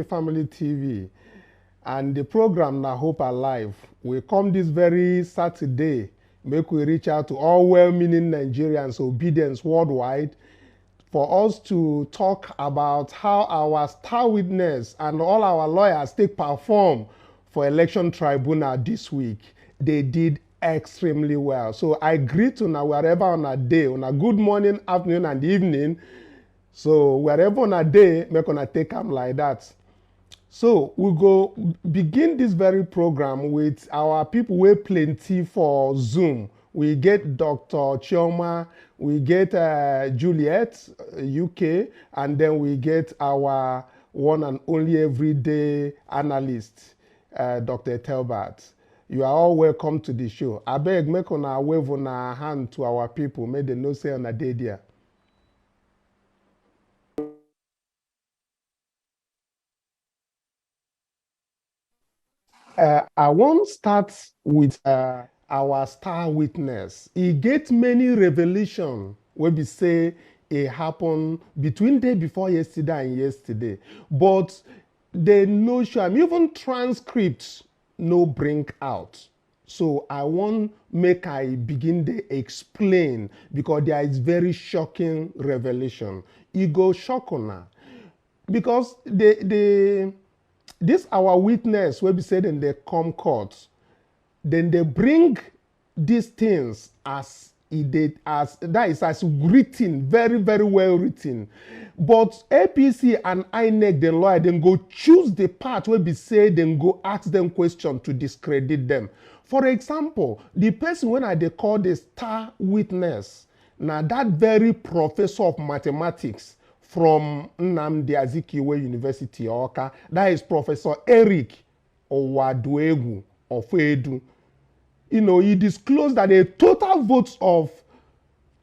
Family TV and the program Na Hope Alive. We come this very Saturday, make we reach out to all well-meaning Nigerians, obedience worldwide, for us to talk about how our star witness and all our lawyers take perform for election tribunal this week. They did extremely well. So I greet una wherever on a day, on a good morning, afternoon, and evening. So wherever on a day, make una take them like that. So we go begin this very program with our people wey plenty for Zoom. We get Dr. Chioma, we get Juliet, UK, and then we get our one and only everyday analyst, Dr. Telbert. You are all welcome to the show. Abeg, make una wave una hand to our people, make dem know say una dey there. I wan start with our star witness. E get many revelation wey be say e happen between day before yesterday and yesterday, but they no show am. Even transcripts no bring out. So I wan make I begin dey explain because there is very shocking revelation. E go shock una because this our witness wey be say dem dey come court, then they bring these things as that is as written, very very well written, but APC and INEC the lawyer dem go choose the part wey be say dem go ask them question to discredit them. For example, the person wey I dey call the star witness na that very professor of mathematics from Nnamdi Azikiwe University, Awka. That is Professor Eric Owaduegu of Edu. You know, he disclosed that a total votes of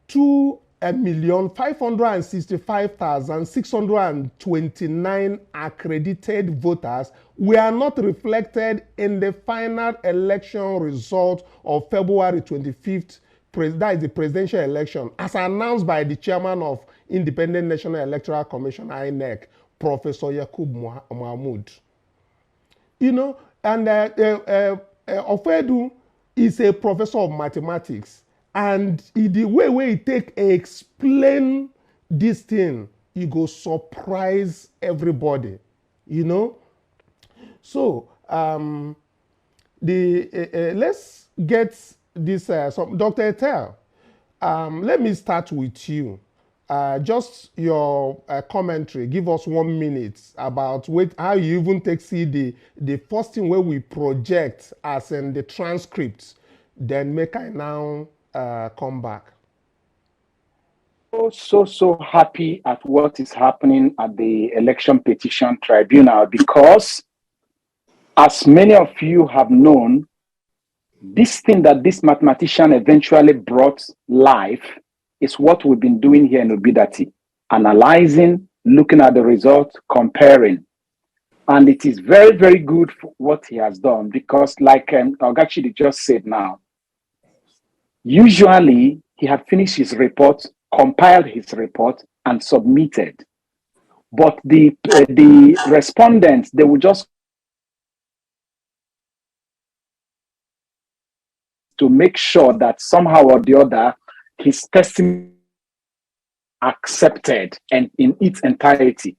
2,565,629 accredited voters were not reflected in the final election result of February 25th. That is the presidential election, as announced by the chairman of Independent National Electoral Commission, INEC, Professor Yakub Mahmoud. You know, and Ofedu is a professor of mathematics, and the way he take explain this thing, he go surprise everybody, you know. So let's get this. Dr. Etel, let me start with you. Just your commentary. Give us 1 minute about how you even see the first thing where we project as in the transcripts. Then make I now come back. So happy at what is happening at the Election Petition Tribunal because, as many of you have known, this thing that this mathematician eventually brought life is what we've been doing here in Obidati, analyzing, looking at the results, comparing. And it is very, very good for what he has done because, like Oga Chidi just said now, usually he had finished his report, compiled his report, and submitted. But the respondents, they would just to make sure that somehow or the other his testimony accepted and in its entirety.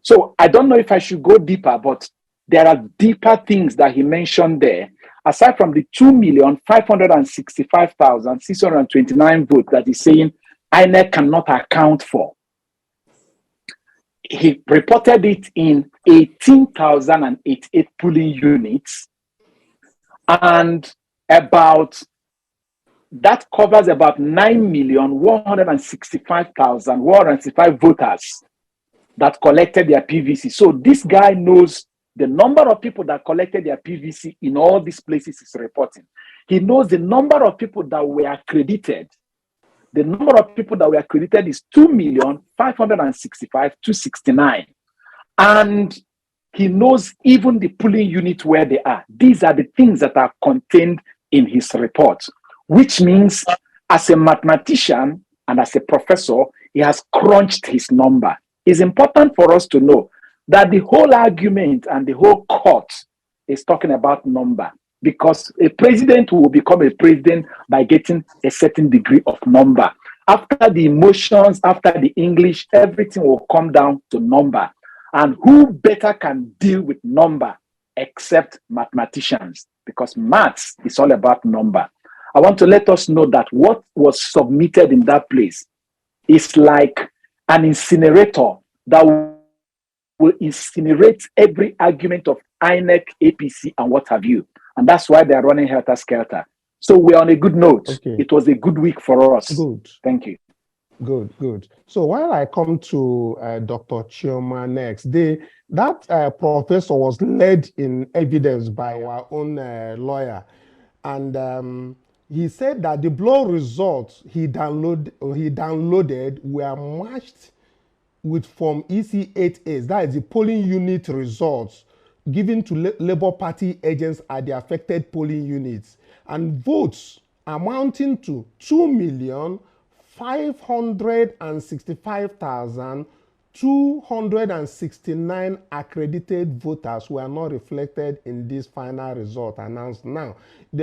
So I don't know if I should go deeper, but there are deeper things that he mentioned there. Aside from the 2,565,629 votes that he's saying INEC cannot account for, he reported it in 18,088 polling units, and that covers about 9,165,165 voters that collected their PVC. So this guy knows the number of people that collected their PVC in all these places he's reporting. He knows the number of people that were accredited. The number of people that were accredited is 2,565,269. And he knows even the polling unit where they are. These are the things that are contained in his report, which means as a mathematician and as a professor, he has crunched his number. It's important for us to know that the whole argument and the whole court is talking about number, because a president will become a president by getting a certain degree of number. After the emotions, after the English, everything will come down to number. And who better can deal with number except mathematicians? Because maths is all about number. I want to let us know that what was submitted in that place is like an incinerator that will incinerate every argument of INEC, APC, and what have you. And that's why they're running helter-skelter. So we're on a good note. Okay. It was a good week for us. Good. Thank you. Good, good. So while I come to Dr. Chioma next, that professor was led in evidence by our own lawyer. And he said that the blow results he downloaded were matched with Form EC8A, that is the polling unit results given to Labour Party agents at the affected polling units, and votes amounting to 2,565,269 accredited voters were not reflected in this final result announced now.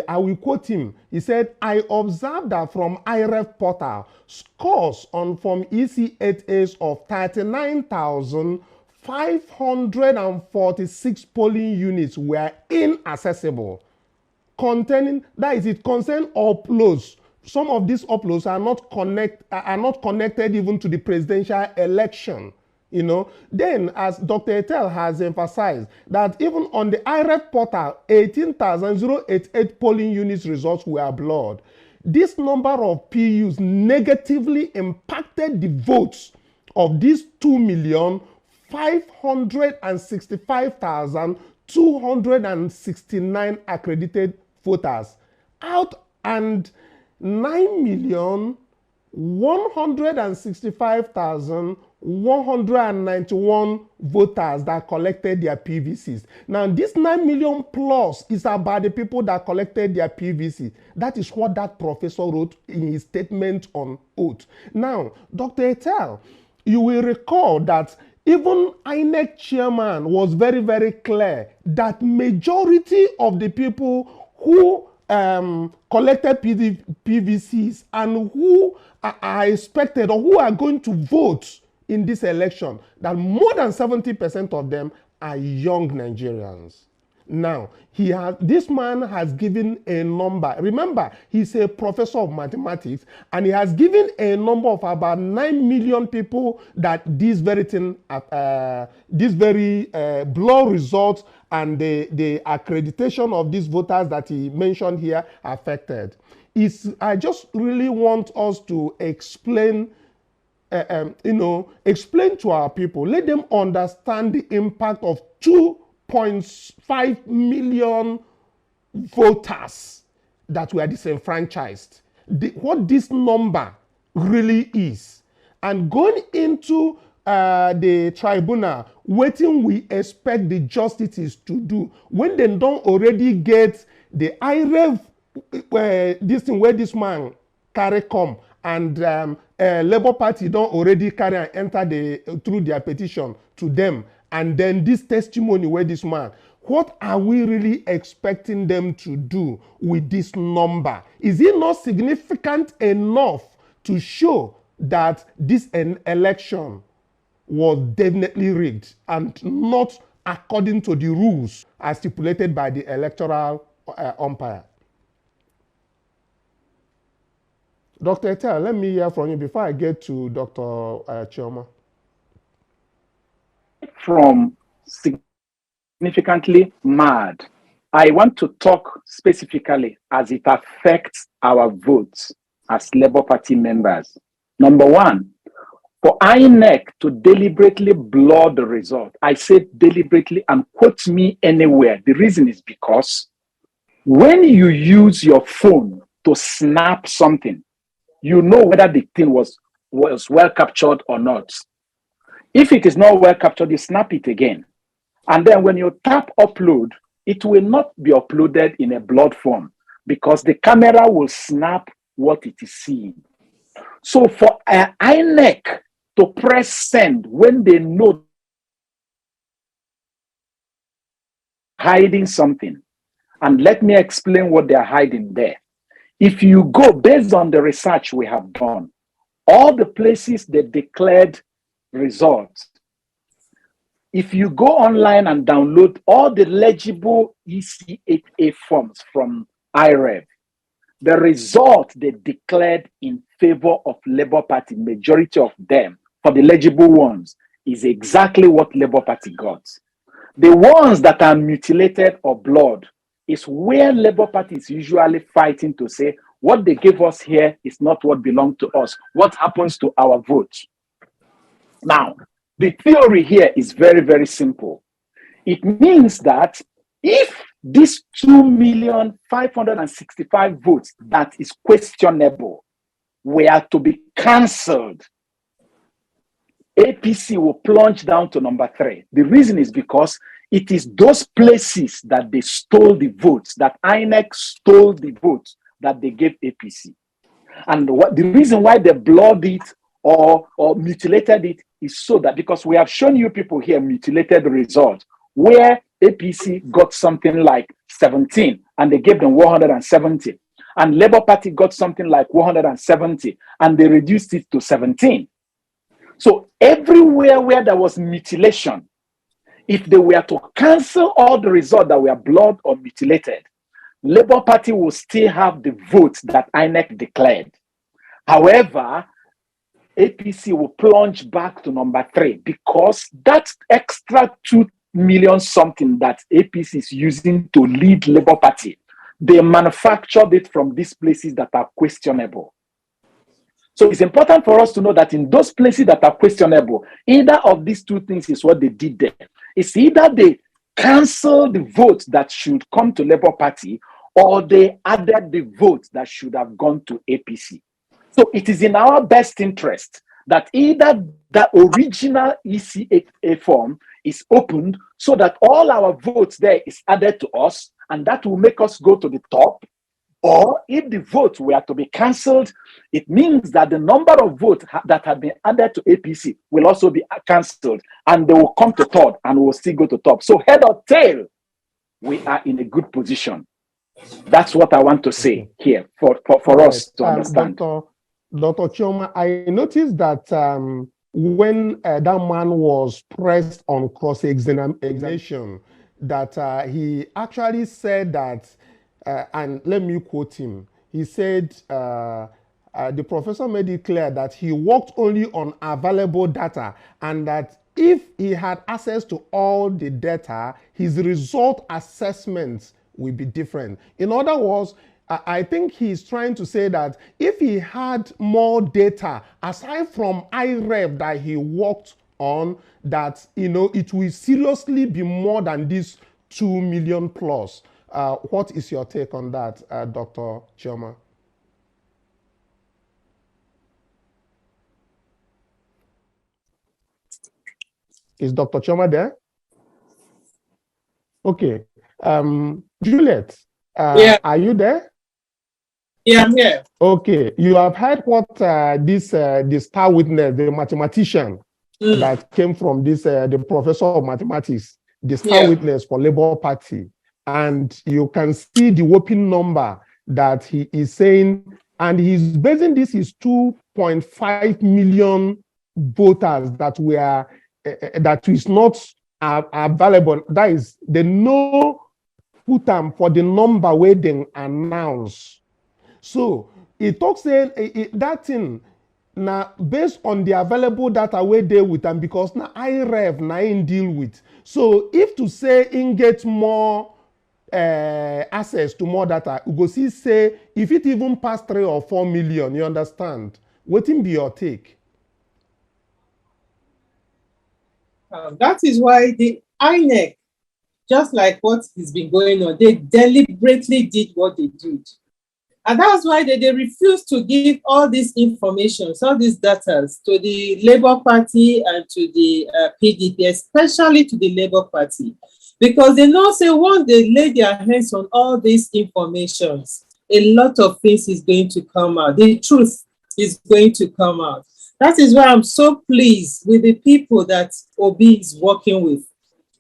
I will quote him. He said, I observed that from IREF portal, scores on Form EC8As of 39,546 polling units were inaccessible. Containing, that is, it concerned uploads. Some of these uploads are not connected even to the presidential election. You know, then as Dr. Etel has emphasized that even on the IREF portal, 18,088 polling units results were blurred. This number of PUs negatively impacted the votes of these 2,565,269 accredited voters out, and 9,165,191 voters that collected their PVCs. Now, this 9 million plus is about the people that collected their PVC. That is what that professor wrote in his statement on oath. Now, Dr. Etel, you will recall that even INEC chairman was very, very clear that majority of the people who collected PVCs and who are expected or who are going to vote in this election, that more than 70% of them are young Nigerians. Now, this man has given a number. Remember, he's a professor of mathematics, and he has given a number of about 9 million people that this very thing, blow results and the accreditation of these voters that he mentioned here affected. I just really want us to explain, explain to our people, let them understand the impact of 2.5 million voters that were disenfranchised. What this number really is. And going into the tribunal, waiting we expect the justices to do when they don't already get the IREV, this thing where this man carry come, and Labour Party don't already carry and enter through their petition to them, and then this testimony where this man, what are we really expecting them to do with this number? Is it not significant enough to show that this election was definitely rigged and not according to the rules as stipulated by the electoral umpire? Dr. Etel, let me hear from you before I get to Dr. Chioma. From significantly mad, I want to talk specifically as it affects our votes as Labour Party members. Number one, for INEC to deliberately blur the result. I said deliberately, and quote me anywhere. The reason is because when you use your phone to snap something, you know whether the thing was well captured or not. If it is not well captured, you snap it again. And then when you tap upload, it will not be uploaded in a blurred form because the camera will snap what it is seeing. So for INEC to press send when they know hiding something. And let me explain what they're hiding there. If you go based on the research we have done, all the places that declared results, if you go online and download all the legible EC8A forms from IREV, the result they declared in favor of Labour Party, majority of them, for the legible ones, is exactly what Labour Party got. The ones that are mutilated or blood is where Labour Party is usually fighting to say, what they gave us here is not what belongs to us. What happens to our vote? Now, the theory here is very, very simple. It means that if this 2,565,000 votes that is questionable were to be cancelled, APC will plunge down to number 3. The reason is because it is those places that they stole the votes, that INEC stole the votes that they gave APC. And the reason why they blurred it or mutilated it is so that, because we have shown you people here mutilated the result, where APC got something like 17 and they gave them 170, and Labour Party got something like 170 and they reduced it to 17. So everywhere where there was mutilation, if they were to cancel all the results that were blurred or mutilated, Labour Party will still have the votes that INEC declared. However, APC will plunge back to number 3 because that extra 2 million something that APC is using to lead Labour Party, they manufactured it from these places that are questionable. So it's important for us to know that in those places that are questionable, either of these two things is what they did there. It's either they cancel the votes that should come to Labour Party, or they added the votes that should have gone to APC. So it is in our best interest that either the original EC8A form is opened so that all our votes there is added to us, and that will make us go to the top. Or if the votes were to be cancelled, it means that the number of votes that have been added to APC will also be cancelled, and they will come to third and will still go to top. So head or tail, we are in a good position. That's what I want to say here for us to understand. Dr. Chioma, I noticed that when that man was pressed on cross-examination, that he actually said that, and let me quote him, he said, the professor made it clear that he worked only on available data, and that if he had access to all the data, his result assessments will be different. In other words, I think he's trying to say that if he had more data, aside from IREV that he worked on, that, you know, it will seriously be more than this 2 million plus. What is your take on that, Dr. Chioma? Is Dr. Chioma there? Okay. Juliet, yeah. Are you there? Yeah, I'm here. Okay. You have heard what the star witness, the mathematician that came from this, the professor of mathematics, the star witness for Labour Party. And you can see the whopping number that he is saying, and he's basing this is 2.5 million voters that were that is not available. That is, they know put them for the number where they announce. So it talks that thing now based on the available data where they with them, because now IREV now in deal with. So if to say in get more access to more data, you go see say if it even pass 3 or 4 million, you understand? What will be your take? That is why the INEC, just like what has been going on, they deliberately did what they did. And that's why they refused to give all this information, all these data to the Labour Party and to the PDP, especially to the Labour Party. Because they know, say, once they lay their hands on all these informations, a lot of things is going to come out. The truth is going to come out. That is why I'm so pleased with the people that Obi is working with.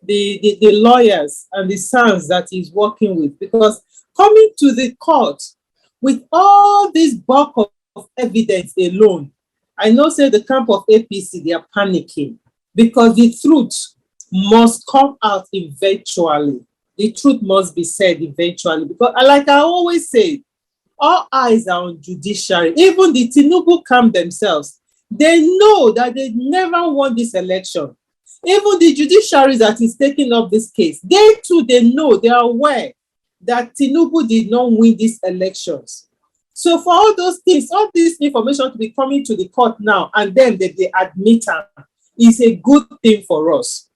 the lawyers and the sons that he's working with, because coming to the court with all this bulk of evidence alone, I know say the camp of APC, they are panicking because the truth must come out eventually. The truth must be said eventually, because like I always say, all eyes are on judiciary. Even the Tinubu camp themselves, they know that they never won this election. Even the judiciary that is taking up this case, they too, they know, they are aware that Tinubu did not win these elections. So for all those things, all this information to be coming to the court now, and then they admit them, is a good thing for us.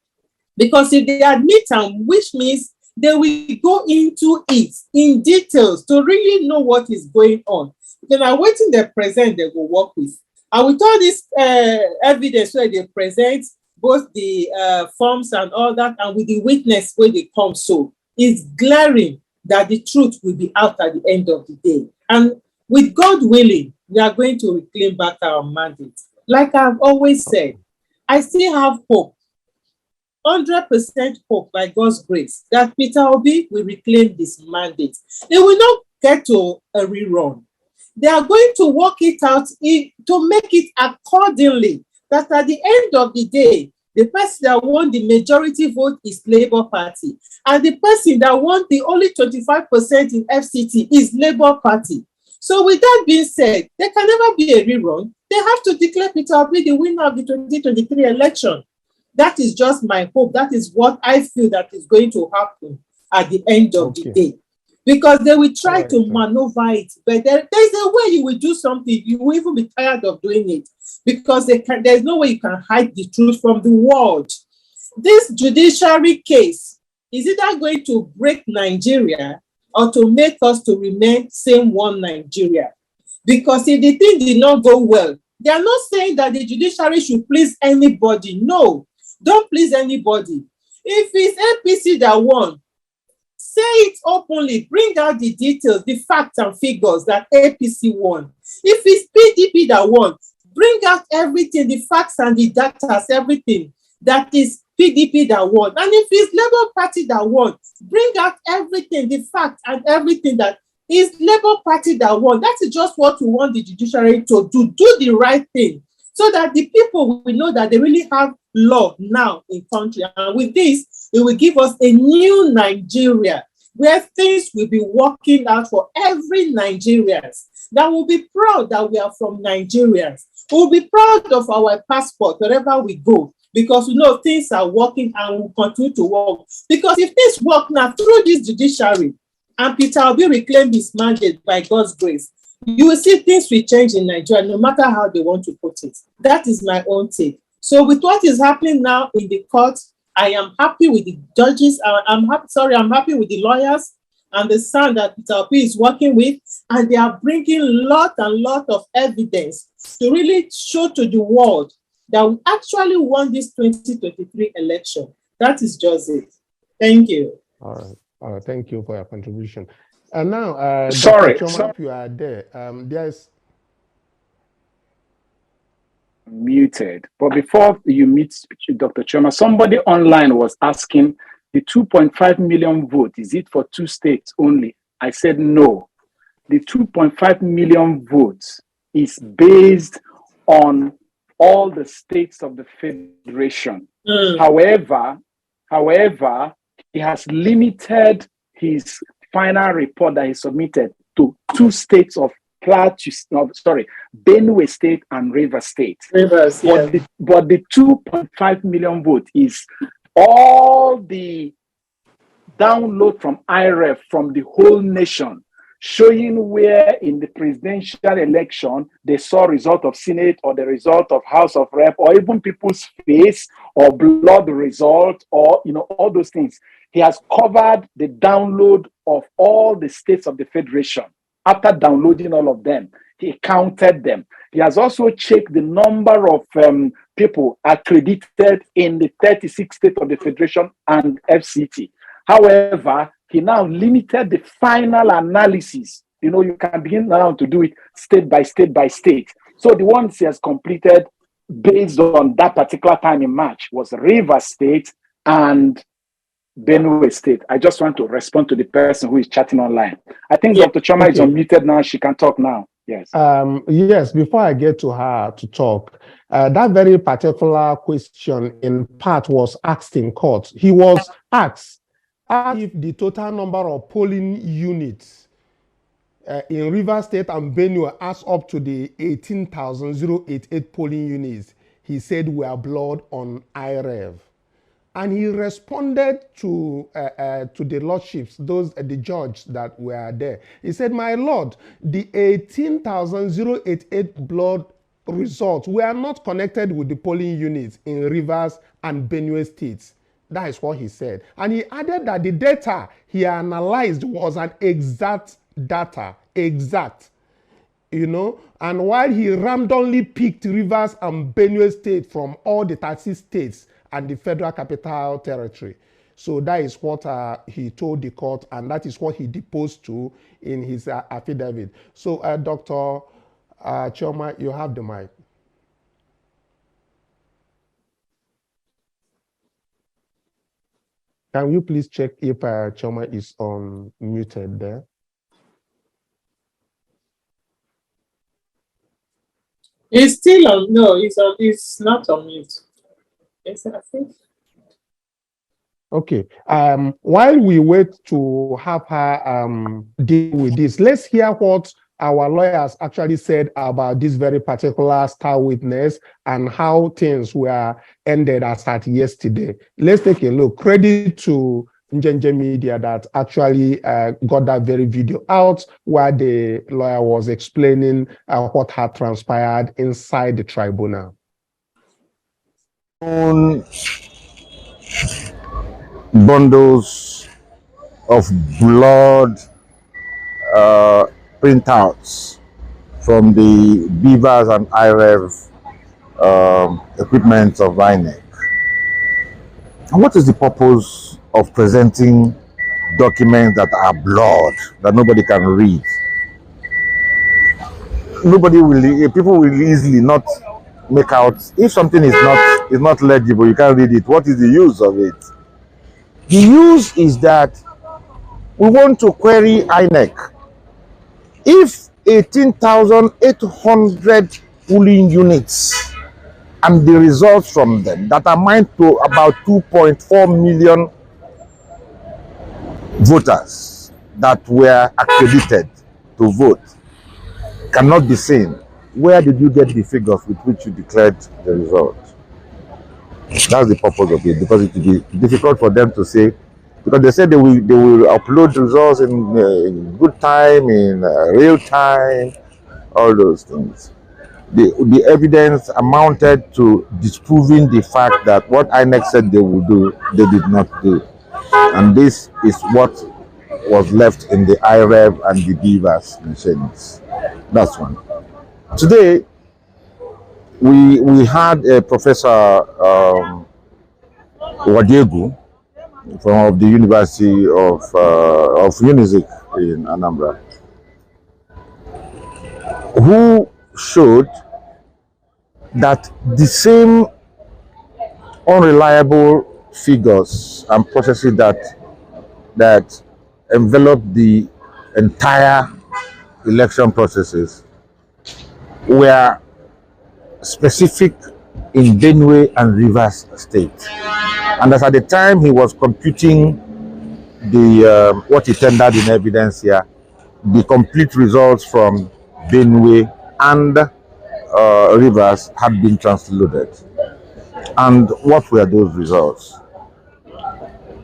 Because if they admit them, which means they will go into it in details to really know what is going on. Then I'm waiting the present they will work with. And with all this evidence where they present, both the forms and all that, and with the witness where they come, so it's glaring that the truth will be out at the end of the day. And with God willing, we are going to reclaim back our mandate. Like I've always said, I still have hope, 100% hope by God's grace, that Peter Obi will reclaim this mandate. They will not get to a rerun. They are going to work it out to make it accordingly, that at the end of the day, the person that won the majority vote is Labour Party, and the person that won the only 25% in FCT is Labour Party. So with that being said, there can never be a rerun. They have to declare Peter Obi the winner of the 2023 election. That is just my hope. That is what I feel that is going to happen at the end of the day. Because they will try to maneuver it, but there's a way you will do something. You will even be tired of doing it, because there's no way you can hide the truth from the world. This judiciary case is either going to break Nigeria or to make us to remain same one Nigeria. Because if the thing did not go well, they are not saying that the judiciary should please anybody. No, don't please anybody. If it's APC that won, say it openly, bring out the details, the facts and figures that APC won. If it's PDP that won, bring out everything, the facts and the data, everything that is PDP that won. And if it's Labour Party that won, bring out everything, the facts and everything that is Labour Party that won. That is just what we want the judiciary to do. Do the right thing, so that the people will know that they really have law now in country. And with this, it will give us a new Nigeria where things will be working out for every Nigerian. That will be proud that we are from Nigerians. We will be proud of our passport wherever we go, because we know things are working and will continue to work. Because if things work now through this judiciary, and Peter Obi reclaim his mandate by God's grace, you will see things will change in Nigeria, no matter how they want to put it. That is my own take. So with what is happening now in the court, I am happy with the judges. I'm happy with the lawyers and the son that Peter Obi is working with, and they are bringing lot of evidence to really show to the world that we actually won this 2023 election. That is just it. Thank you. All right. Thank you for your contribution. And now, sorry, Dr. Choma, if you are there, there's muted. But before you meet Dr. Choma, somebody online was asking, the 2.5 million vote, is it for 2 states only? I said no. The 2.5 million votes is based on all the states of the federation. However, he has limited his final report that he submitted to 2 states of Benue State and Rivers State. But the 2.5 million vote is all the download from IREF from the whole nation, showing where in the presidential election they saw result of Senate or the result of House of Rep, or even people's face or blood result, or all those things. He has covered the download of all the states of the federation. After downloading all of them, he counted them. He has also checked the number of people accredited in the 36 states of the federation and FCT. However, he now limited the final analysis. You can begin now to do it state by state by state. So the ones he has completed based on that particular time in March was Rivers State and Benue State. I just want to respond to the person who is chatting online. I think Yeah. Dr. Choma is unmuted now. She can talk now. Yes. Yes, before I get to her to talk, that very particular question in part was asked in court. He was asked if the total number of polling units in Rivers State and Benue adds up to the 18,088 polling units. He said we are blood on IREV. And he responded to the lordships, the judge that were there. He said, my lord, the 18,088 blood results were not connected with the polling units in Rivers and Benue states. That is what he said. And he added that the data he analyzed was an exact data, exact. You know, and while he randomly picked Rivers and Benue State from all the 30 states and the Federal Capital Territory. So that is what he told the court, and that is what he deposed to in his affidavit. So, Dr. Choma, you have the mic. Can you please check if Choma is muted there? He's still on. No, he's not on mute. Yes, I think. Okay. While we wait to have her deal with this, let's hear what our lawyers actually said about this very particular star witness and how things were ended as at yesterday. Let's take a look. Credit to Njenje Media that actually got that very video out where the lawyer was explaining what had transpired inside the tribunal. Bundles of blood printouts from the Beavers and IREV equipment of INEC. And what is the purpose of presenting documents that are blood that nobody can read? People will easily not make out if something is not legible. You can't read it. What is the use of it? The use is that we want to query INEC. If 18,800 polling units and the results from them that amount to about 2.4 million voters that were accredited to vote cannot be seen, where did you get the figures with which you declared the result? That's the purpose of it, because it will be difficult for them to say, because they said they will upload results in good time, in real time, all those things. The evidence amounted to disproving the fact that what INEC said they would do, they did not do. And this is what was left in the IREV and the Beavers machines. That's one. Today, we had a Professor Wadegu from the University of UNIZIK in Anambra, who showed that the same unreliable figures and processes that envelop the entire election processes were specific in Benue and Rivers State. And as at the time he was computing the what he tendered in evidence here, the complete results from Benue and Rivers had been transloaded. And what were those results?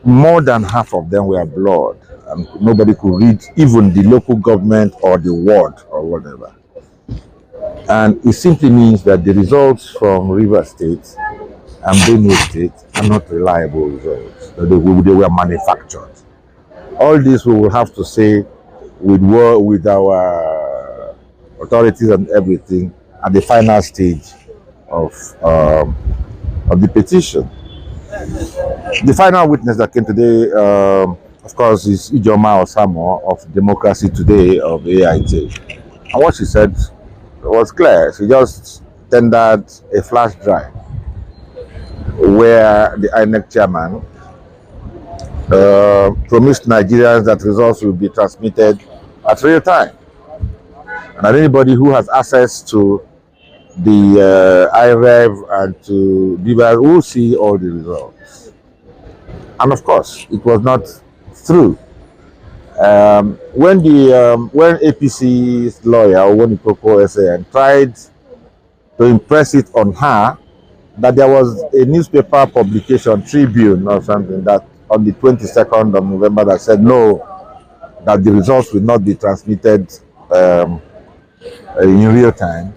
More than half of them were blood, and nobody could read even the local government or the ward or whatever. And it simply means that the results from Rivers State and Benue State are not reliable results. They were manufactured. All this we will have to say with our authorities and everything at the final stage of the petition. The final witness that came today, of course, is Ijoma Osamo of Democracy Today of AIT. And what she said was clear. She just tendered a flash drive where the INEC chairman promised Nigerians that results will be transmitted at real time. And that anybody who has access to the IREV and to DBAS will see all the results. And of course, it was not through. When APC's lawyer, when Wonipoko SAN, tried to impress it on her that there was a newspaper publication, Tribune or something, that on the 22nd of November that said no, that the results will not be transmitted in real time.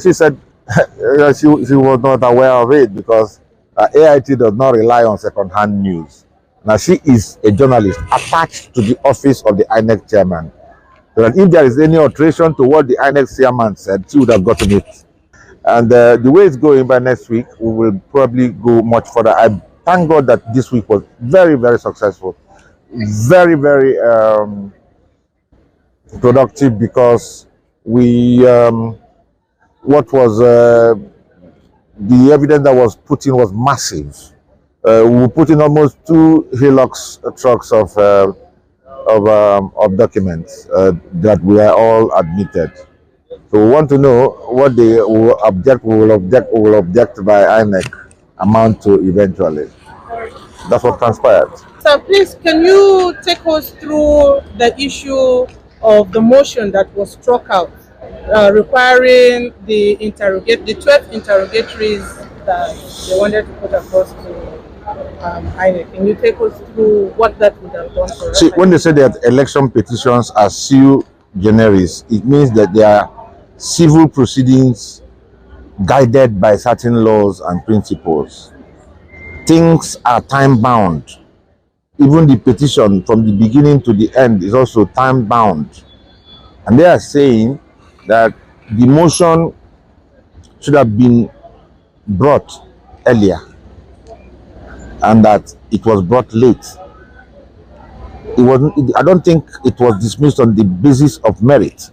She said she was not aware of it because AIT does not rely on second-hand news. Now, she is a journalist attached to the office of the INEC chairman. So that if there is any alteration to what the INEC chairman said, she would have gotten it. And the way it's going, by next week, we will probably go much further. I thank God that this week was very, very successful. Very, very productive because we, what was the evidence that was put in was massive. We put in almost 2 Hilux trucks of documents that we are all admitted. So we want to know what they will object by INEC amount to eventually. That's what transpired. So please, can you take us through the issue of the motion that was struck out, requiring the 12 interrogatories that they wanted to put across to INEC? Can you take us through what that would have done for us? See, when they say that election petitions are sui generis, it means that they are civil proceedings guided by certain laws and principles. Things are time bound. Even the petition from the beginning to the end is also time bound. And they are saying that the motion should have been brought earlier and that it was brought late. It wasn't, I don't think it was dismissed on the basis of merit.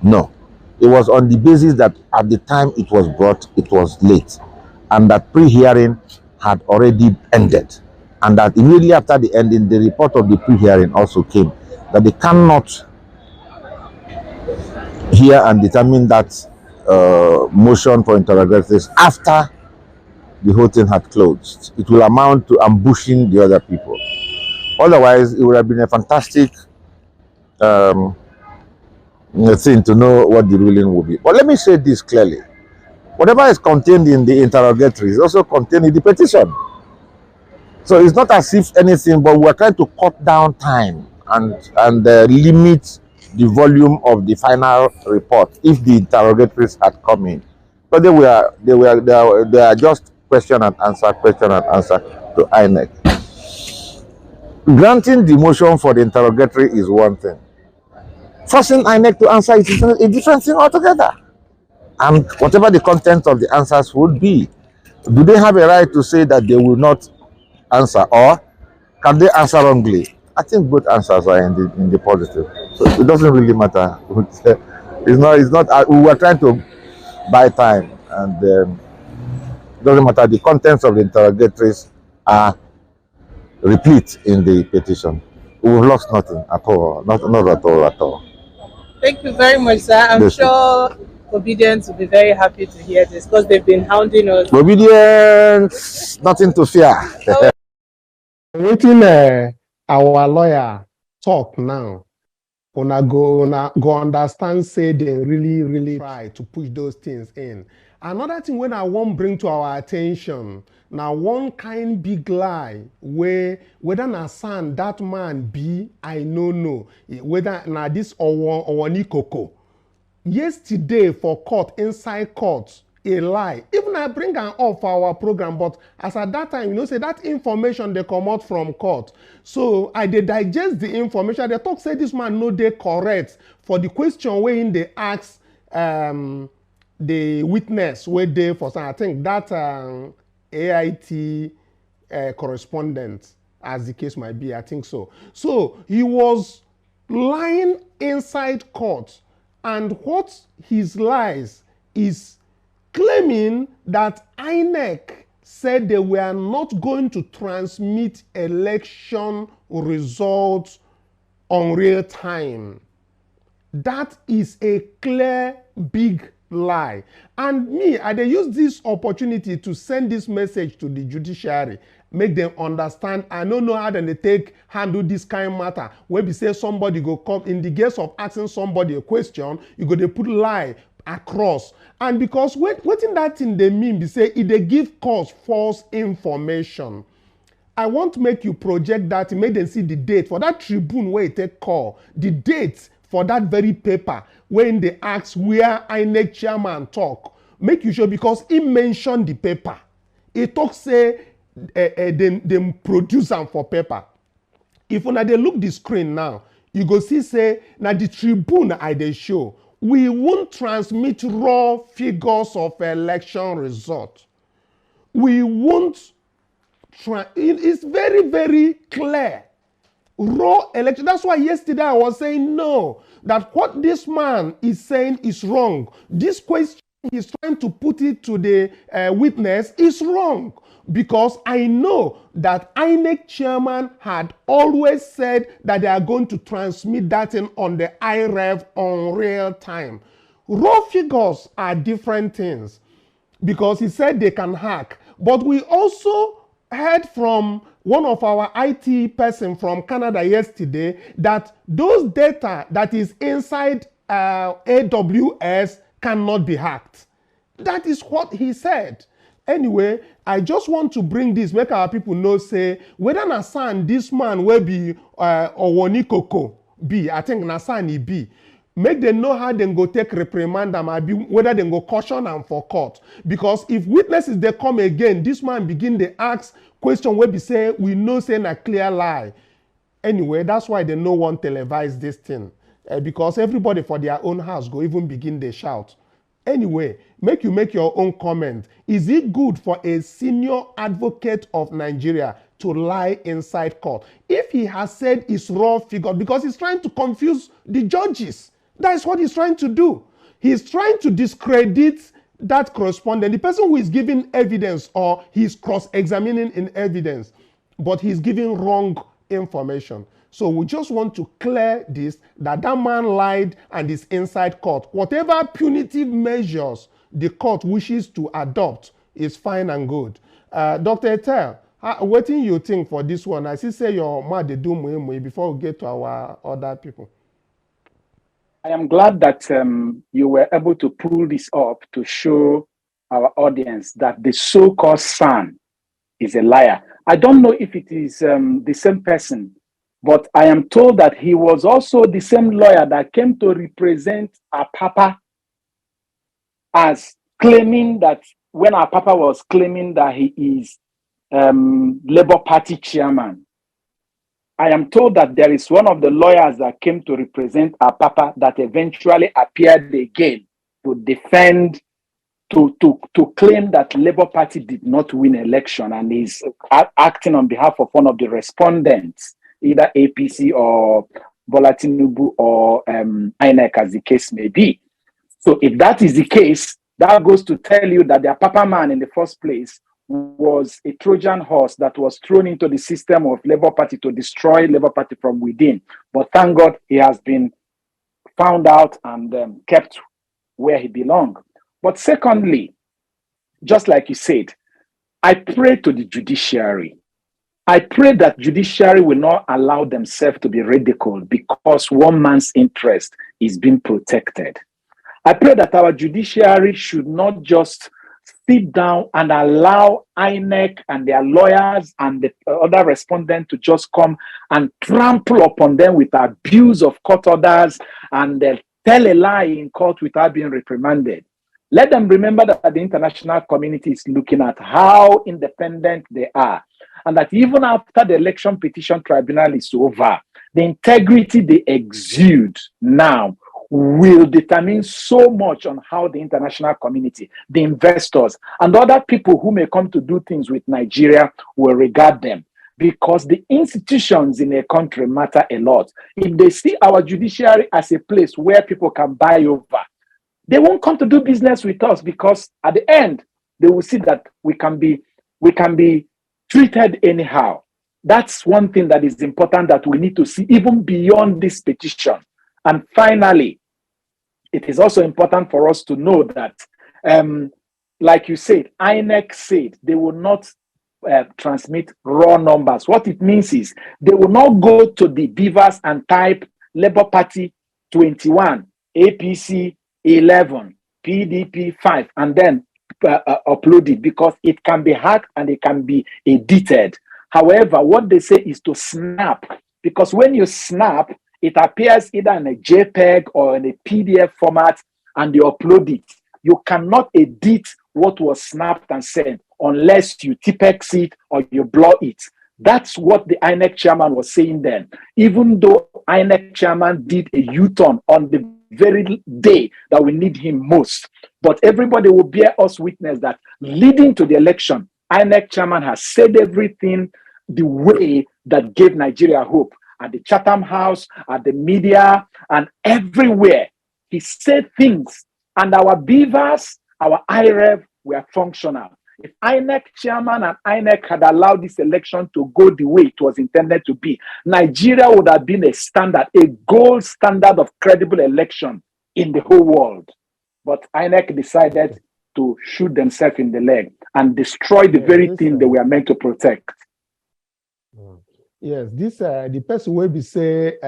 No. It was on the basis that at the time it was brought, it was late, and that pre-hearing had already ended, and that immediately after the ending, the report of the pre-hearing also came, that they cannot hear and determine that motion for interrogatories after the whole thing had closed. It will amount to ambushing the other people. Otherwise, it would have been a fantastic thing to know what the ruling will be. But let me say this clearly. Whatever is contained in the interrogatory is also contained in the petition. So it's not as if anything, but we're trying to cut down time and limit the volume of the final report if the interrogatories had come in. But they are just question and answer to INEC. Granting the motion for the interrogatory is one thing. Forcing INEC to answer it is a different thing altogether. And whatever the content of the answers would be, do they have a right to say that they will not answer, or can they answer wrongly? I think both answers are in the positive. So it doesn't really matter. It's not. We were trying to buy time, and it doesn't matter. The contents of the interrogatories are replete in the petition. We've lost nothing at all. Not at all. Thank you very much, sir. I'm sure Obedience will be very happy to hear this because they've been hounding us. Obedience, nothing to fear. Waiting our lawyer talk now. Una go understand, say they really try to push those things in. Another thing when I want bring to our attention, now one kind big lie where whether na son that man be, I no know. Whether na this or ni koko. Yesterday for court, inside court, a lie. Even I bring am up for our program, but as at that time, you know, say that information they come out from court. So I dey digest the information. They talk say this man no dey correct for the question where in they ask the witness where they for some. I think that AIT correspondent, as the case might be, I think so. So he was lying inside court, and what his lies is claiming that INEC said they were not going to transmit election results on real time. That is a clear, big lie. And me, I dey use this opportunity to send this message to the judiciary, make them understand. I don't know how they take handle this kind of matter. Where we say somebody go come in the case of asking somebody a question, you go they put lie across. And because wetin that thing they mean, be say it they give cause false information. I want to make you project that, make them see the date for that Tribune where it take call, the date for that very paper when they ask where INEC chairman talk. Make you sure, because he mentioned the paper. He talk say them produce them for paper. If una dey look the screen now, you go see say na the Tribune I dey show. We won't transmit raw figures of election result. We won't it's very, very clear. Raw election. That's why yesterday I was saying no, that what this man is saying is wrong. This question he's trying to put it to the witness is wrong, because I know that INEC chairman had always said that they are going to transmit that in on the IREV on real time. Raw figures are different things, because he said they can hack. But we also heard from one of our IT person from Canada yesterday that those data that is inside AWS cannot be hacked. That is what he said. Anyway, I just want to bring this, make our people know, say, whether Nasan, this man will be Owonikoko be, I think Nasan he be, make them know how they go take reprimand them, whether they go caution them for court. Because if witnesses they come again, this man begin to ask question where we say, we know saying a clear lie. Anyway, that's why they no one televise this thing. Because everybody for their own house go even begin to shout. Anyway, make your own comment. Is it good for a senior advocate of Nigeria to lie inside court? If he has said it's raw figure, because he's trying to confuse the judges. That is what he's trying to do. He's trying to discredit that correspondent, the person who is giving evidence, or he's cross-examining in evidence, but he's giving wrong information. So we just want to clear this, that man lied and is inside court. Whatever punitive measures the court wishes to adopt is fine and good. Dr. Etel, what do you think for this one? I see say your man they do muhimu before we get to our other people. I am glad that you were able to pull this up to show our audience that the so-called son is a liar. I don't know if it is the same person, but I am told that he was also the same lawyer that came to represent our papa, as claiming that when our papa was claiming that he is Labour Party chairman. I am told that there is one of the lawyers that came to represent our papa that eventually appeared again to defend, to claim that Labour Party did not win election, and is acting on behalf of one of the respondents, either APC or Bola Tinubu or INEC, as the case may be. So if that is the case, that goes to tell you that their papa man in the first place was a Trojan horse that was thrown into the system of Labour Party to destroy Labour Party from within. But thank God he has been found out and kept where he belongs. But secondly, just like you said, I pray to the judiciary. I pray that judiciary will not allow themselves to be ridiculed because one man's interest is being protected. I pray that our judiciary should not just sit down and allow INEC and their lawyers and the other respondents to just come and trample upon them with abuse of court orders and tell a lie in court without being reprimanded. Let them remember that the international community is looking at how independent they are, and that even after the election petition tribunal is over, the integrity they exude now will determine so much on how the international community, the investors, and other people who may come to do things with Nigeria will regard them. Because the institutions in a country matter a lot. If they see our judiciary as a place where people can buy over, they won't come to do business with us, because at the end, they will see that we can be we can be treated anyhow. That's one thing that is important that we need to see even beyond this petition. And finally, it is also important for us to know that, like you said, INEC said they will not transmit raw numbers. What it means is they will not go to the beavers and type Labour Party 21, APC 11, PDP 5, and then upload it, because it can be hacked and it can be edited. However, what they say is to snap, because when you snap, it appears either in a JPEG or in a PDF format, and you upload it. You cannot edit what was snapped and sent unless you TPEX it or you blur it. That's what the INEC chairman was saying then. Even though INEC chairman did a U-turn on the very day that we need him most. But everybody will bear us witness that leading to the election, INEC chairman has said everything the way that gave Nigeria hope. At the Chatham House, at the media, and everywhere. He said things, and our beavers, our IREV were functional. If INEC chairman and INEC had allowed this election to go the way it was intended to be, Nigeria would have been a standard, a gold standard of credible election in the whole world. But INEC decided to shoot themselves in the leg and destroy the very thing they were meant to protect. Yes, this the person will be say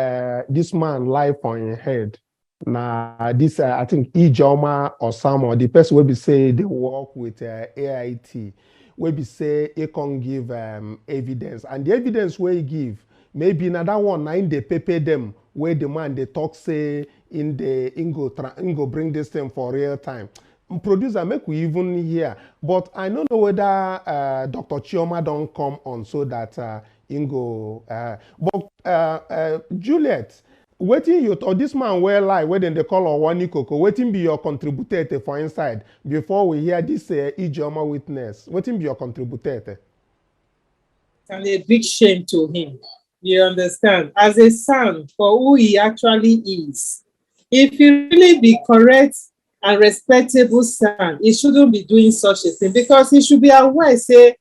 this man life on your head. Now this I think Ijoma or someone, the person will be say they work with AIT. Will be say he can give evidence, and the evidence where he give maybe another one in the paper them where the man they talk say in the Ingo bring this thing for real time. Producer, make we even hear, but I don't know whether Dr. Chioma don't come on so that Ingo. But Juliet, waiting you or this man well lie whether they call or one Coco, waiting be your contributor for inside before we hear this Ijoma witness. Waiting be your contributor. And a big shame to him. You understand? As a son for who he actually is, if he really be correct and respectable son, he shouldn't be doing such a thing, because he should be aware, say,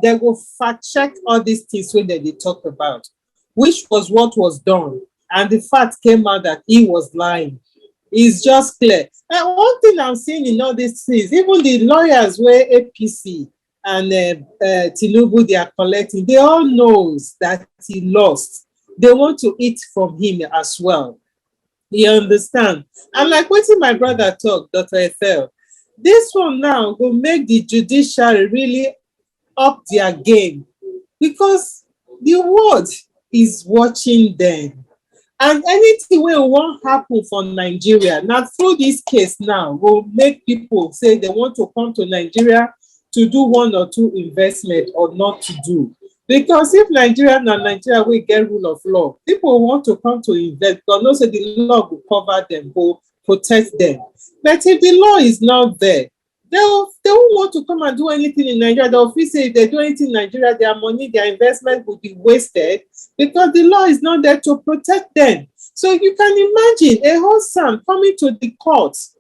they will fact check all these things when they talk about, which was what was done. And the fact came out that he was lying. It's just clear. And one thing I'm seeing in all these things, even the lawyers where APC and Tinubu they are collecting, they all knows that he lost. They want to eat from him as well. You understand? And like what my brother talked, Dr. Ethel, this one now will make the judiciary really up their game, because the world is watching them. And anything will won't happen for Nigeria. Now through this case now will make people say they want to come to Nigeria to do one or two investment or not to do. Because if Nigeria and Nigeria will get rule of law, people want to come to invest, but also the law will cover them, will protect them. But if the law is not there, they won't want to come and do anything in Nigeria. They'll feel say if they do anything in Nigeria, their money, their investment will be wasted, because the law is not there to protect them. So you can imagine a whole son coming to the courts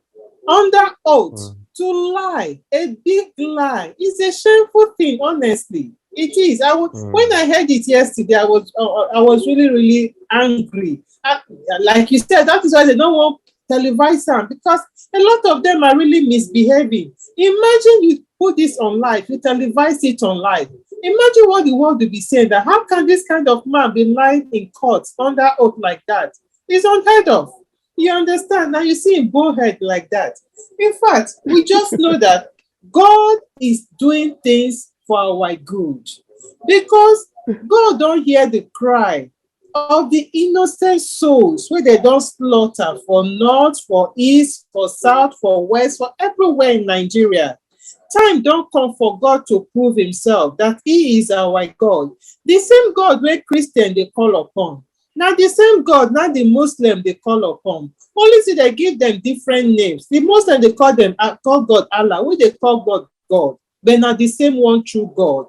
under oath to lie, a big lie. It's a shameful thing, honestly. It is. When I heard it yesterday, I was really, really angry. Like you said, that is why they don't want televise them, because a lot of them are really misbehaving. Imagine you put this on live, you televise it on live. Imagine what the world will be saying, that how can this kind of man be lying in court under oath like that? It's unheard of. You understand? Now you see him bullhead like that. In fact, we just know that God is doing things for our good, because God don't hear the cry of the innocent souls where they don't slaughter for north, for east, for south, for west, for everywhere in Nigeria. Time don't come for God to prove himself that he is our God. The same God where Christian they call upon. Now the same God, not the Muslim they call upon. Only see they give them different names. The Muslim they call God Allah, we they call God God. They're not the same one true God.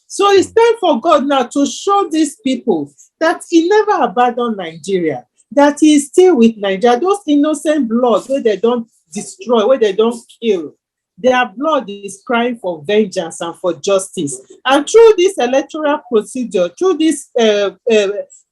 So it's time for God now to show these people that he never abandoned Nigeria, that he is still with Nigeria. Those innocent bloods where they don't destroy, where they don't kill, Their blood is crying for vengeance and for justice. And through this electoral procedure, through this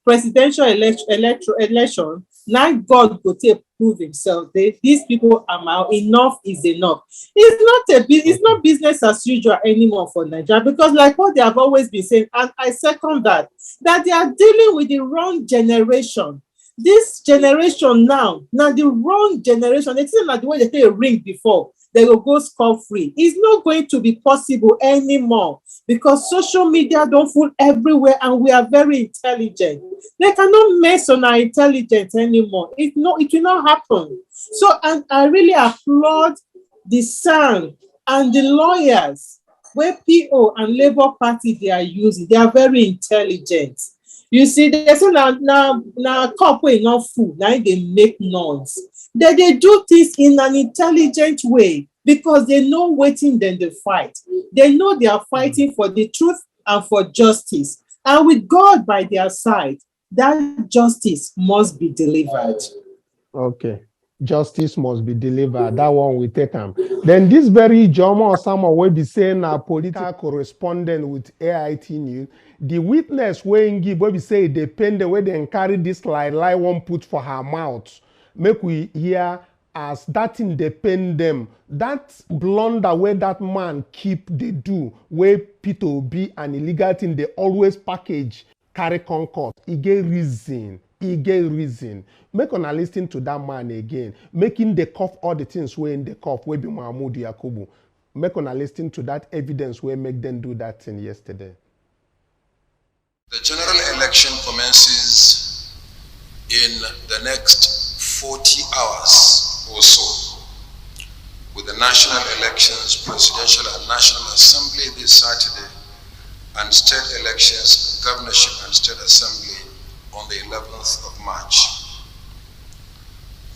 presidential election, now God go take prove himself. These people are now, enough is enough. It's not business as usual anymore for Nigeria, because like what they have always been saying, and I second that they are dealing with the wrong generation. This generation now the wrong generation. It's not like the way they play a ring before, they will go scot-free. It's not going to be possible anymore, because social media don't fool everywhere, and we are very intelligent. They cannot mess on our intelligence anymore. It will not happen. So, and I really applaud the SAN and the lawyers where PO and Labour Party they are using. They are very intelligent. You see, they say now couple enough food, now they make noise. They do this in an intelligent way, because they know waiting then they fight. They know they are fighting for the truth and for justice. And with God by their side, that justice must be delivered. Okay. Justice must be delivered. That one we take them. Then this very Jomo or someone will be saying a political correspondent with AIT News. The witness when give will be say depend the way they carry this lie one put for her mouth. Make we hear as that independent them. That blunder where that man keep they do, where Peter be an illegal thing, they always package carry concord. He get reason. Make una listen to that man again. Making the cuff all the things where in the cuff where be Mahmoud Yakubu. Make una listen to that evidence where make them do that thing yesterday. The general election commences in the next 40 hours or so, with the national elections, presidential and national assembly this Saturday, and state elections, governorship and state assembly on the 11th of March.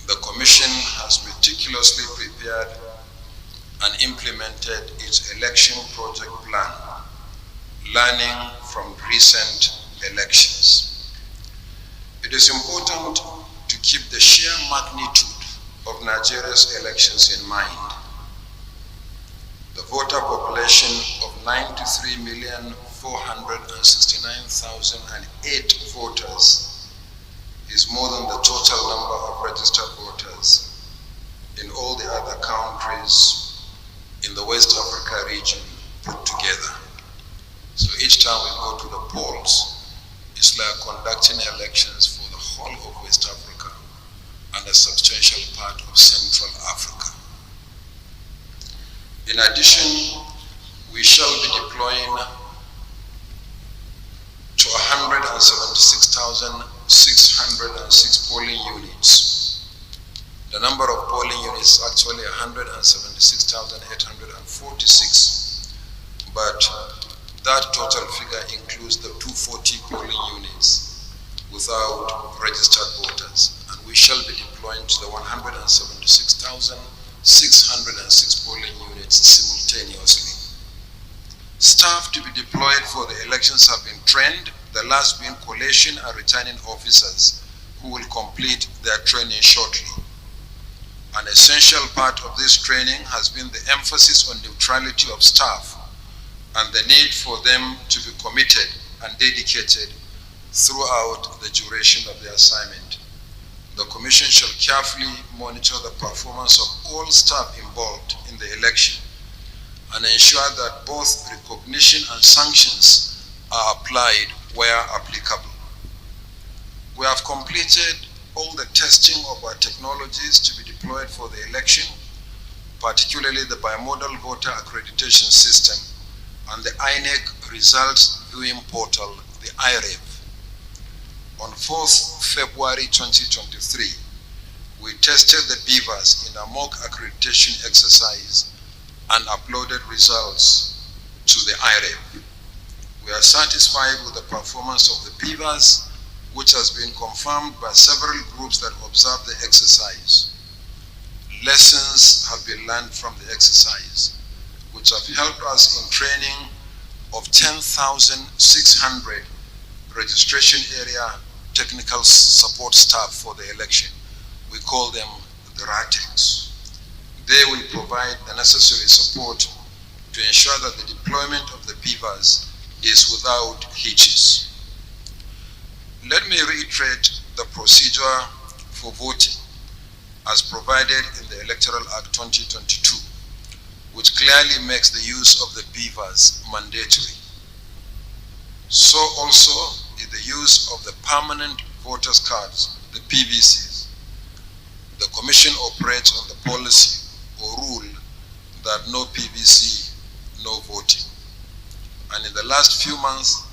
The Commission has meticulously prepared and implemented its election project plan, learning from recent elections. It is important to keep the sheer magnitude of Nigeria's elections in mind. The voter population of 93,469,008 voters is more than the total number of registered voters in all the other countries in the West Africa region put together. So each time we go to the polls, it's like conducting elections for the whole of West Africa and a substantial part of Central Africa. In addition, we shall be deploying to 176,606 polling units. The number of polling units is actually 176,846, but that total figure includes the 240 polling units without registered voters, and we shall be deploying to the 176,606 polling units simultaneously. Staff to be deployed for the elections have been trained, the last being collation and returning officers who will complete their training shortly. An essential part of this training has been the emphasis on neutrality of staff and the need for them to be committed and dedicated throughout the duration of the assignment. The Commission shall carefully monitor the performance of all staff involved in the election and ensure that both recognition and sanctions are applied where applicable. We have completed all the testing of our technologies to be deployed for the election, particularly the bimodal voter accreditation system and the INEC results viewing portal, the IREV. On 4th February 2023, we tested the beavers in a mock accreditation exercise and uploaded results to the IREV. We are satisfied with the performance of the beavers, which has been confirmed by several groups that observed the exercise. Lessons have been learned from the exercise, which have helped us in training of 10,600 registration area technical support staff for the election. We call them the RATEX. They will provide the necessary support to ensure that the deployment of the PVAs is without hitches. Let me reiterate the procedure for voting as provided in the Electoral Act 2022, which clearly makes the use of the PVAs mandatory. So also is the use of the permanent voters cards, the PVCs. The Commission operates on the policy or rule that no PVC, no voting. And in the last few months,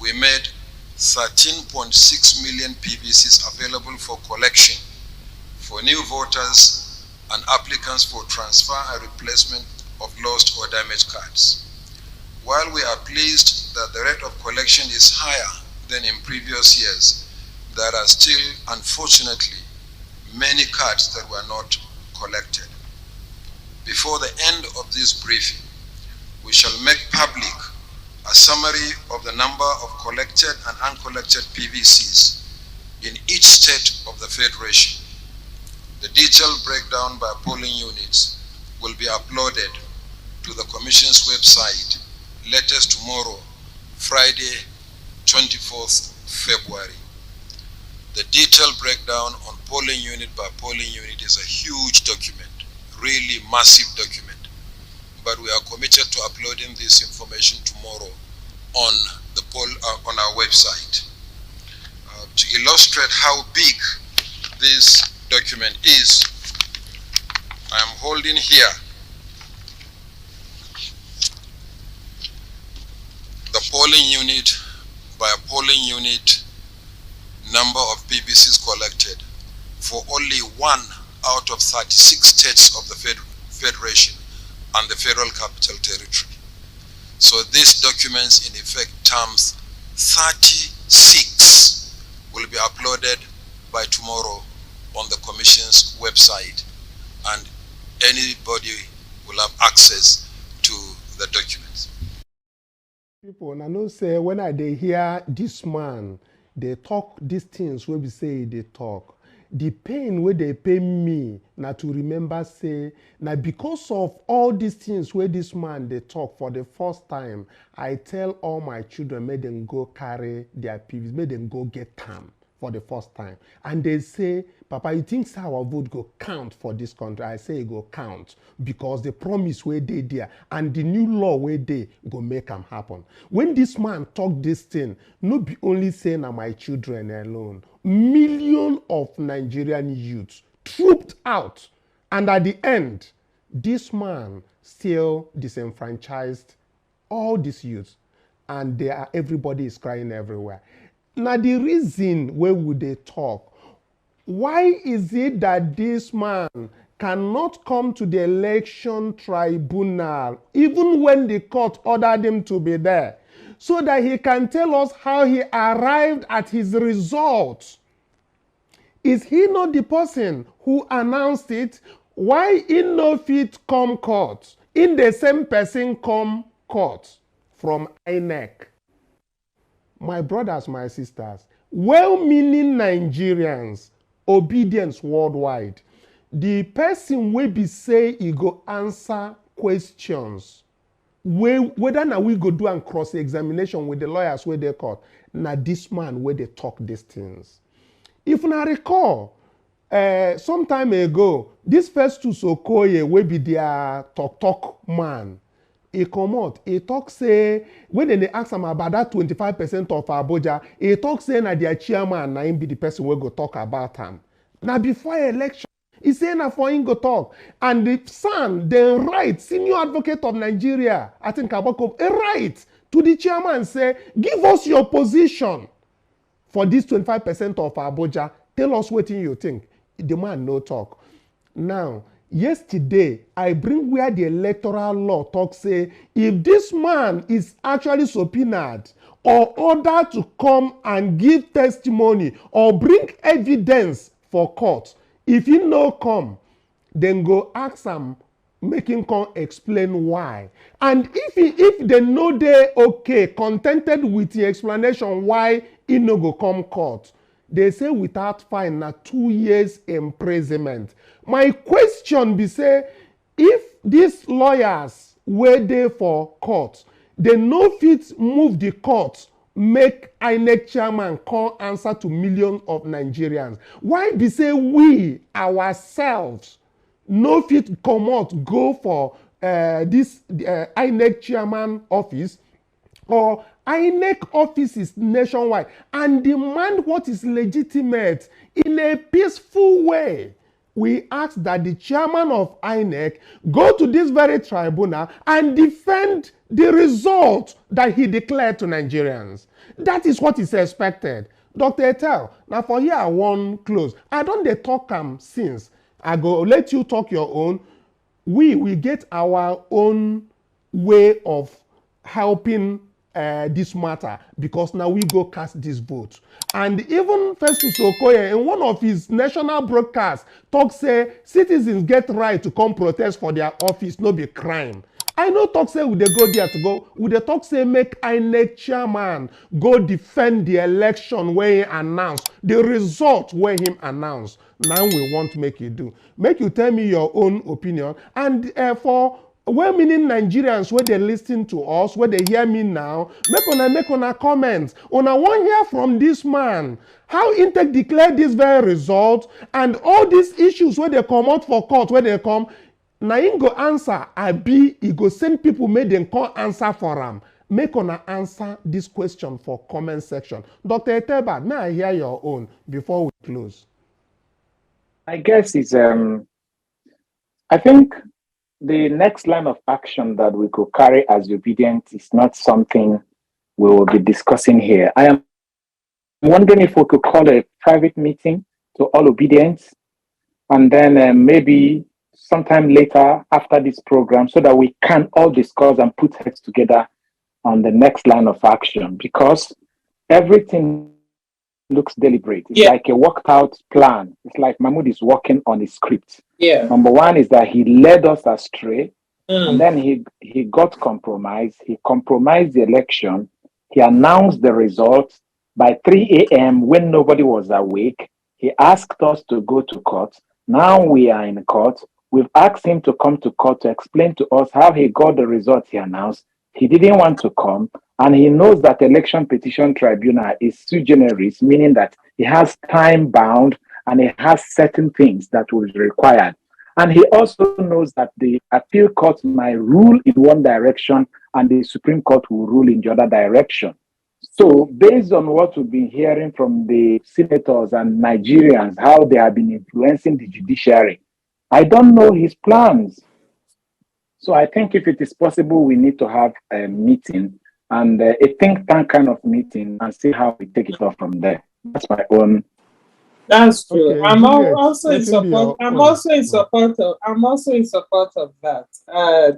we made 13.6 million PVCs available for collection for new voters and applicants for transfer and replacement of lost or damaged cards. While we are pleased that the rate of collection is higher than in previous years, there are still, unfortunately, many cards that were not collected. Before the end of this briefing, we shall make public a summary of the number of collected and uncollected PVCs in each state of the Federation. The detailed breakdown by polling units will be uploaded to the Commission's website latest tomorrow, Friday, 24th February. The detailed breakdown on polling unit by polling unit is a huge document, really massive document. But we are committed to uploading this information tomorrow on the on our website. To illustrate how big this document is, I am holding here the polling unit by polling unit number of PVCs collected for only 1 out of 36 states of the Federation and the Federal Capital Territory. So this documents in effect terms 36 will be uploaded by tomorrow on the Commission's website, and anybody will have access to the documents. People, I know say when I dey hear this man, they talk these things where we say they talk. The pain where they pay me now to remember say now because of all these things where this man they talk for the first time, I tell all my children make them go carry their PVs, make them go get them for the first time. And they say, Papa, you think our vote go count for this country? I say it go count because the promise where they there and the new law where they go make them happen. When this man talk this thing, no be only saying na my children alone. Millions of Nigerian youths trooped out, and at the end, this man still disenfranchised all these youths, and everybody is crying everywhere. Now the reason where would they talk? Why is it that this man cannot come to the election tribunal even when the court ordered him to be there, so that he can tell us how he arrived at his results? Is he not the person who announced it? Why in no fit come court? In the same person come court from INEC? My brothers, my sisters, well-meaning Nigerians, obedience worldwide. The person will be say he go answer questions. Whether now we go do and cross-examination with the lawyers where they court, now this man where they talk these things. If I recall, some time ago, this first to Sokoye will be their talk man. He come out, he talk say, when they ask him about that 25% of Abuja, he talk say na their chairman na him be the person will go talk about him. Now before election, he say na for him go talk. And the son, the right, senior advocate of Nigeria, I think Abako, a right to the chairman say, give us your position for this 25% of Abuja. Tell us what you think. The man no talk. Now, yesterday, I bring where the electoral law talks say, if this man is actually subpoenaed or ordered to come and give testimony or bring evidence for court, if he no come, then go ask him, make him come explain why. And if they know they okay, contented with the explanation why he no go come court, they say without fine na 2 years imprisonment. My question be say, if these lawyers wey dey for court, they no fit move the court make INEC chairman come answer to millions of Nigerians. Why be say we ourselves no fit comot go for this INEC chairman office or INEC offices nationwide and demand what is legitimate in a peaceful way? We ask that the chairman of INEC go to this very tribunal and defend the result that he declared to Nigerians. That is what is expected. Dr. Etel, now for here I wan close. I don dey talk am since. I go let you talk your own. We get our own way of helping this matter because now we go cast this vote. And even Festus Okoye in one of his national broadcasts talk say citizens get right to come protest for their office, no be crime. I know talk say we dey go there to go, we dey talk say make INEC chairman go defend the election where he announced, the result where him announced. Now we want make you do. Make you tell me your own opinion. And for well-meaning Nigerians where they listen to us, where they hear me now, make una comments. Una wan hear from this man how INEC declare this very result and all these issues where they come out for court, where they come. Na him go answer, abi he go send people make them come answer for am. Make una answer this question for comment section. Dr. Eteba, may I hear your own before we close? I guess it's I think the next line of action that we could carry as obedient is not something we will be discussing here. I am wondering if we could call a private meeting to all obedience and then maybe sometime later after this program so that we can all discuss and put heads together on the next line of action, because everything looks deliberate. It's like a worked out plan. It's like Mahmoud is working on a script. Yeah. Number one is that he led us astray, and then he got compromised. He compromised the election. He announced the results by 3 a.m. when nobody was awake. He asked us to go to court. Now we are in court. We've asked him to come to court to explain to us how he got the results he announced. He didn't want to come, and he knows that election petition tribunal is sui generis, meaning that he has time bound and he has certain things that will be required. And he also knows that the appeal court might rule in one direction and the Supreme Court will rule in the other direction. So based on what we've been hearing from the senators and Nigerians, how they have been influencing the judiciary, I don't know his plans. So I think if it is possible, we need to have a meeting and a think tank kind of meeting and see how we take it off from there. That's my own. That's true. Okay, I'm Juliet, also in let him be support. your I'm own. also in support of. I'm also in support of that.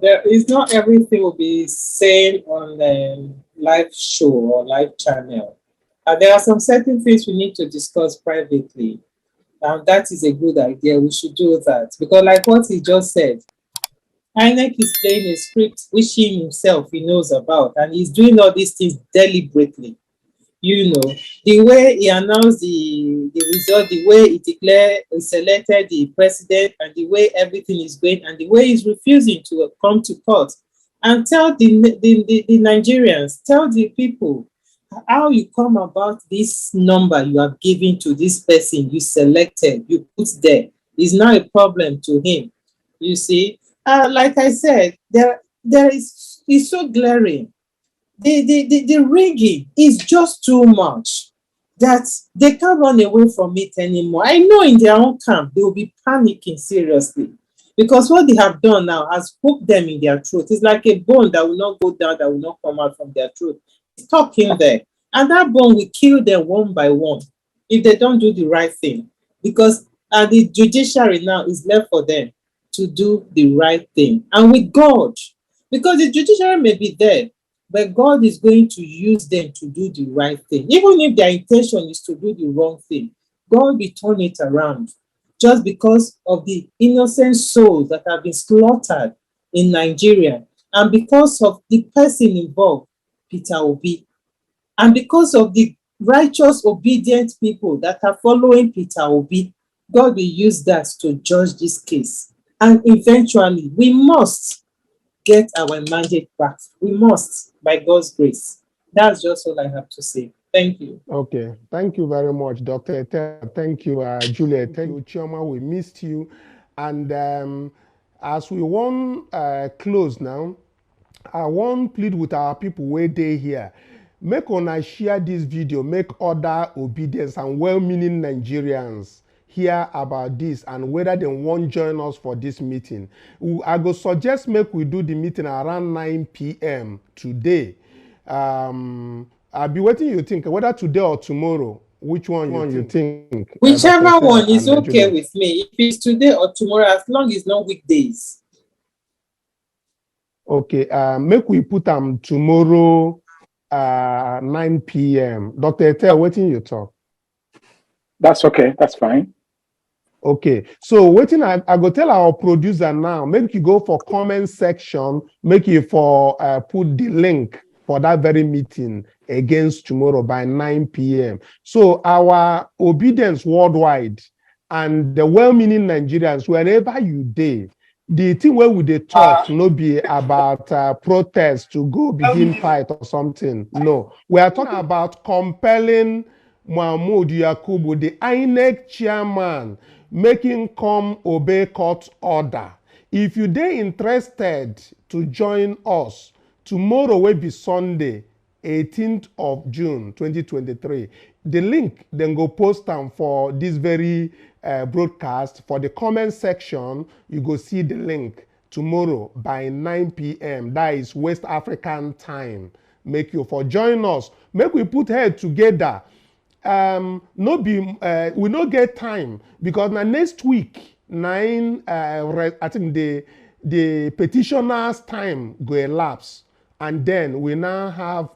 There is not everything will be saying on the live show or live channel. There are some certain things we need to discuss privately, and that is a good idea. We should do that because, like what he just said, INEC is playing a script which he himself he knows about, and he's doing all these things deliberately. You know, the way he announced the result, the way he declared, he selected the president, and the way everything is going, and the way he's refusing to come to court and tell the Nigerians, tell the people how you come about this number you have given to this person you selected, you put there is now a problem to him. You see, like I said, there is it's so glaring. The rigging is just too much that they can't run away from it anymore. I know in their own camp, they will be panicking seriously because what they have done now has hooked them in their throat. It's like a bone that will not go down, that will not come out from their throat. It's stuck in there. And that bone will kill them one by one if they don't do the right thing. Because the judiciary now is left for them to do the right thing. And with God, because the judiciary may be there, but God is going to use them to do the right thing. Even if their intention is to do the wrong thing, God will turn it around just because of the innocent souls that have been slaughtered in Nigeria and because of the person involved, Peter Obi, and because of the righteous, obedient people that are following Peter Obi. God will use that to judge this case. And eventually, we must get our mandate back. We must, by God's grace. That's just all I have to say. Thank you. Okay, thank you very much, Dr. Etel. Thank you, Juliet. Thank you, Chioma. We missed you. And as we want close now, I want plead with our people where they here. Make una share this video, make other obedience and well-meaning Nigerians hear about this and whether they want join us for this meeting. I go suggest make we do the meeting around 9 p.m. today. I'll be waiting you think, whether today or tomorrow, which one you think? Whichever one is okay with me. If it's today or tomorrow, as long as it's not weekdays. Okay, make we put them tomorrow 9 p.m. Dr. Etel, waiting you talk. That's okay, that's fine. Okay, so waiting, I go tell our producer now, make you go for comment section, make you for put the link for that very meeting against tomorrow by 9 p.m. So our obedience worldwide and the well-meaning Nigerians, wherever you dey, the thing where we dey talk no be about protest to go begin fight or something. No, we are talking about compelling Mahmoud Yakubu, the INEC chairman, making come obey court order. If you dey interested to join us, tomorrow will be Sunday, 18th of June, 2023. The link then go post them for this very broadcast. For the comment section, you go see the link tomorrow by 9 p.m. That is West African time. Make you for join us. Make we put head together. No be we no get time because now next week 9 I think the petitioners time go elapse, and then we now have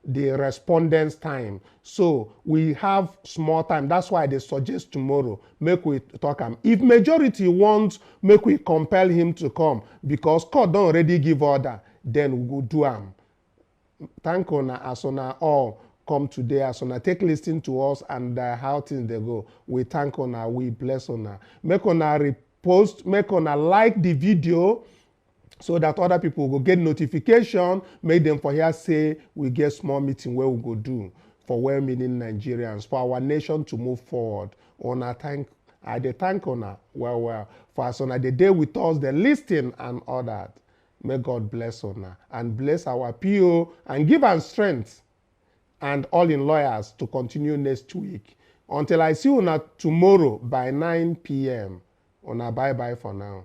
the respondents time. So we have small time. That's why they suggest tomorrow make we talk am. If majority wants, make we compel him to come because court don't already give order, then we go do am. Thank una as una all come today, as una take listen to us and how things they go. We thank una, we bless una. Make una repost, make una like the video so that other people will get notification, make them for here say we get small meeting where we go do for well-meaning Nigerians, for our nation to move forward. Una thank, I dey thank una well, for as una the day with us, the listing and all that. May God bless una and bless our PO and give us strength and all in lawyers to continue next week. Until I see una tomorrow by 9 p.m. Una bye-bye for now.